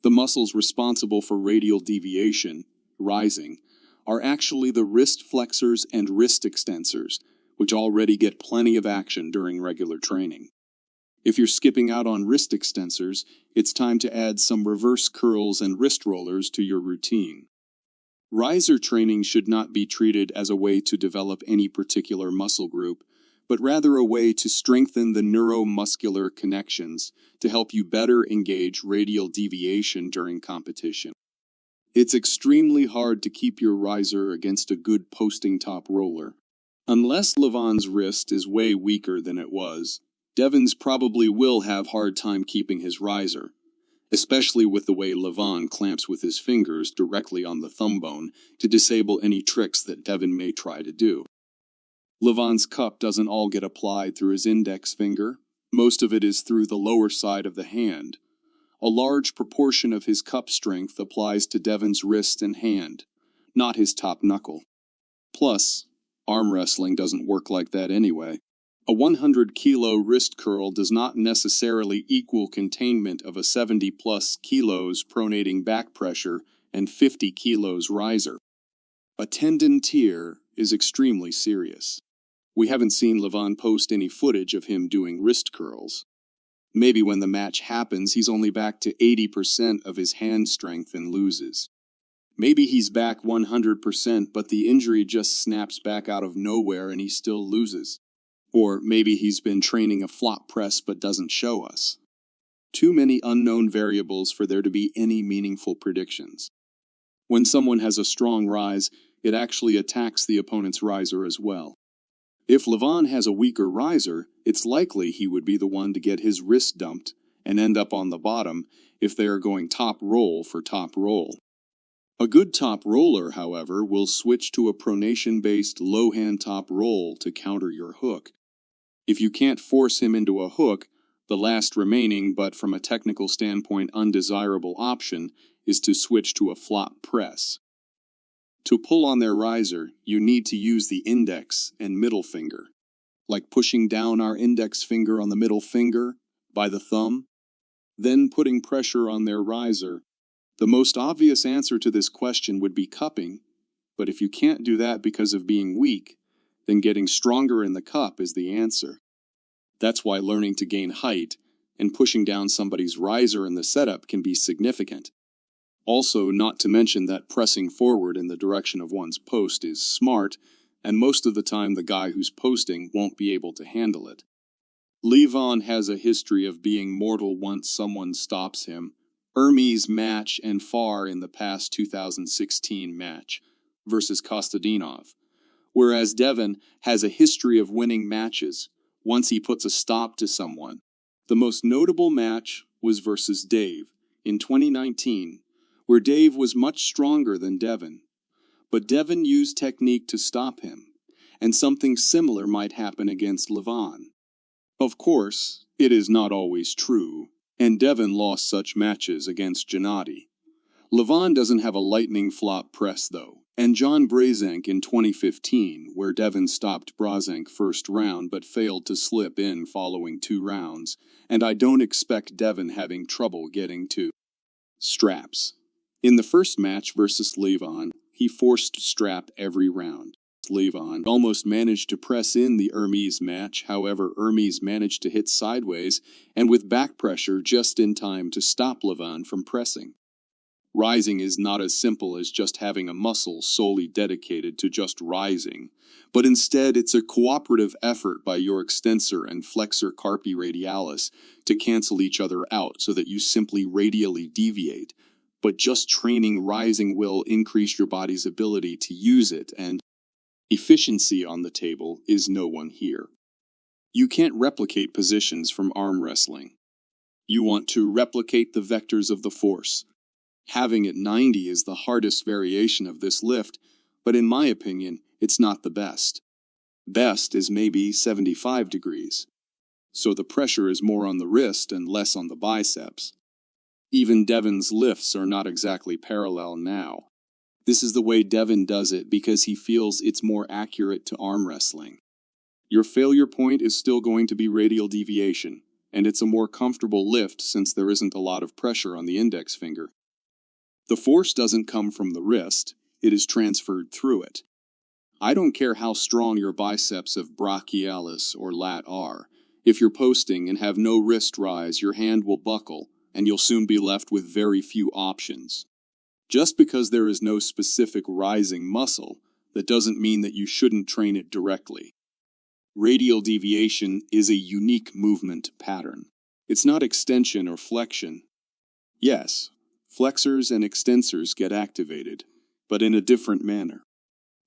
The muscles responsible for radial deviation, rising, are actually the wrist flexors and wrist extensors, which already get plenty of action during regular training. If you're skipping out on wrist extensors, it's time to add some reverse curls and wrist rollers to your routine. Riser training should not be treated as a way to develop any particular muscle group, but rather a way to strengthen the neuromuscular connections to help you better engage radial deviation during competition. It's extremely hard to keep your riser against a good posting top roller. Unless Levan's wrist is way weaker than it was, Devon's probably will have hard time keeping his riser, especially with the way Levan clamps with his fingers directly on the thumb bone to disable any tricks that Devon may try to do. Levan's cup doesn't all get applied through his index finger. Most of it is through the lower side of the hand. A large proportion of his cup strength applies to Devon's wrist and hand, not his top knuckle. Plus, arm wrestling doesn't work like that anyway. A 100-kilo wrist curl does not necessarily equal containment of a 70-plus kilos pronating back pressure and 50 kilos riser. A tendon tear is extremely serious. We haven't seen Levan post any footage of him doing wrist curls. Maybe when the match happens, he's only back to 80% of his hand strength and loses. Maybe he's back 100%, but the injury just snaps back out of nowhere and he still loses. Or maybe he's been training a flop press but doesn't show us. Too many unknown variables for there to be any meaningful predictions. When someone has a strong rise, it actually attacks the opponent's riser as well. If Levan has a weaker riser, it's likely he would be the one to get his wrist dumped and end up on the bottom if they are going top roll for top roll. A good top roller, however, will switch to a pronation-based low-hand top roll to counter your hook. If you can't force him into a hook, the last remaining but from a technical standpoint undesirable option is to switch to a flop press. To pull on their riser, you need to use the index and middle finger, like pushing down our index finger on the middle finger by the thumb, then putting pressure on their riser. The most obvious answer to this question would be cupping, but if you can't do that because of being weak, then getting stronger in the cup is the answer. That's why learning to gain height and pushing down somebody's riser in the setup can be significant. Also, not to mention that pressing forward in the direction of one's post is smart, and most of the time the guy who's posting won't be able to handle it. Levan has a history of being mortal once someone stops him. Hermes match and far in the past 2016 match versus Kostadinov, whereas Devon has a history of winning matches once he puts a stop to someone. The most notable match was versus Dave in 2019, where Dave was much stronger than Devon, but Devon used technique to stop him, and something similar might happen against Levan. Of course, it is not always true, and Devon lost such matches against Gennady. Levan doesn't have a lightning flop press though, and John Brazank in 2015, where Devon stopped Brazank first round but failed to slip in following 2 rounds, and I don't expect Devon having trouble getting to straps. In the first match versus Levan, he forced strap every round. Levan almost managed to press in the Hermes match, however Hermes managed to hit sideways and with back pressure just in time to stop Levan from pressing. Rising is not as simple as just having a muscle solely dedicated to just rising, but instead it's a cooperative effort by your extensor and flexor carpi radialis to cancel each other out so that you simply radially deviate. But just training rising will increase your body's ability to use it, and efficiency on the table is no one here. You can't replicate positions from arm wrestling. You want to replicate the vectors of the force. Having it 90 is the hardest variation of this lift, but in my opinion, it's not the best. Best is maybe 75 degrees. So the pressure is more on the wrist and less on the biceps. Even Devon's lifts are not exactly parallel now. This is the way Devon does it because he feels it's more accurate to arm wrestling. Your failure point is still going to be radial deviation, and it's a more comfortable lift since there isn't a lot of pressure on the index finger. The force doesn't come from the wrist, it is transferred through it. I don't care how strong your biceps of brachialis or lat are. If you're posting and have no wrist rise, your hand will buckle, and you'll soon be left with very few options. Just because there is no specific rising muscle, that doesn't mean that you shouldn't train it directly. Radial deviation is a unique movement pattern. It's not extension or flexion. Yes, flexors and extensors get activated, but in a different manner.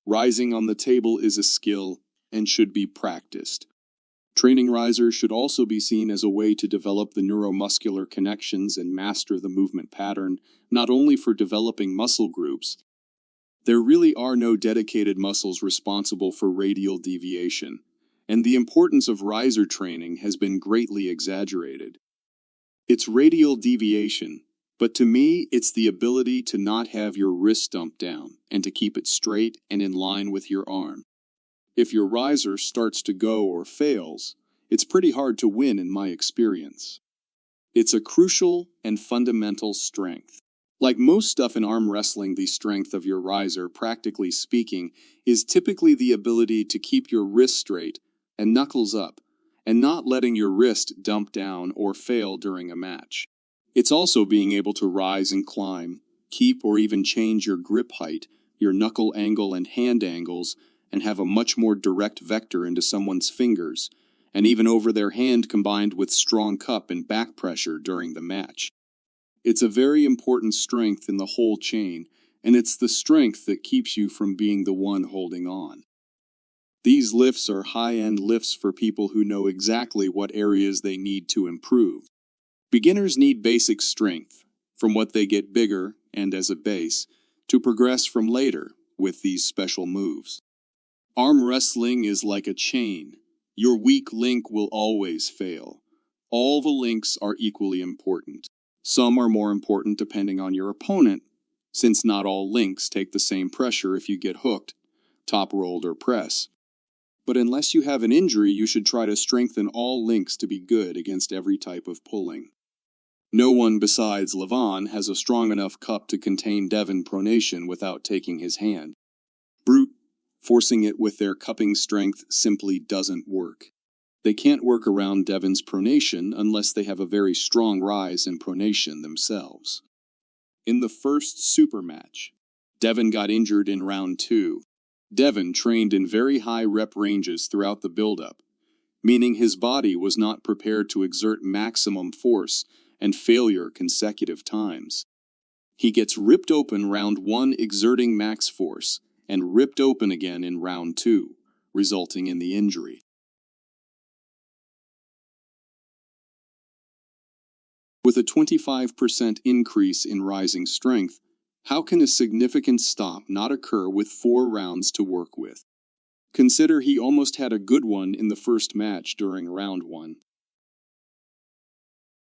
Rising on the table is a skill and should be practiced. Training risers should also be seen as a way to develop the neuromuscular connections and master the movement pattern, not only for developing muscle groups. There really are no dedicated muscles responsible for radial deviation, and the importance of riser training has been greatly exaggerated. It's radial deviation, but to me, it's the ability to not have your wrist dumped down and to keep it straight and in line with your arm. If your riser starts to go or fails, it's pretty hard to win in my experience. It's a crucial and fundamental strength. Like most stuff in arm wrestling, the strength of your riser, practically speaking, is typically the ability to keep your wrist straight and knuckles up, and not letting your wrist dump down or fail during a match. It's also being able to rise and climb, keep or even change your grip height, your knuckle angle and hand angles, and have a much more direct vector into someone's fingers, and even over their hand combined with strong cup and back pressure during the match. It's a very important strength in the whole chain, and it's the strength that keeps you from being the one holding on. These lifts are high-end lifts for people who know exactly what areas they need to improve. Beginners need basic strength, from what they get bigger, and as a base, to progress from later with these special moves. Arm wrestling is like a chain. Your weak link will always fail. All the links are equally important. Some are more important depending on your opponent, since not all links take the same pressure if you get hooked, top rolled, or press. But unless you have an injury, you should try to strengthen all links to be good against every type of pulling. No one besides Levan has a strong enough cup to contain Devon pronation without taking his hand. Brute forcing it with their cupping strength simply doesn't work. They can't work around Devon's pronation unless they have a very strong rise in pronation themselves. In the first supermatch, Devon got injured in round 2. Devon trained in very high rep ranges throughout the build-up, meaning his body was not prepared to exert maximum force and failure consecutive times. He gets ripped open round 1 exerting max force, and ripped open again in round 2, resulting in the injury. With a 25% increase in rising strength, how can a significant stop not occur with 4 rounds to work with? Consider he almost had a good one in the first match during round 1.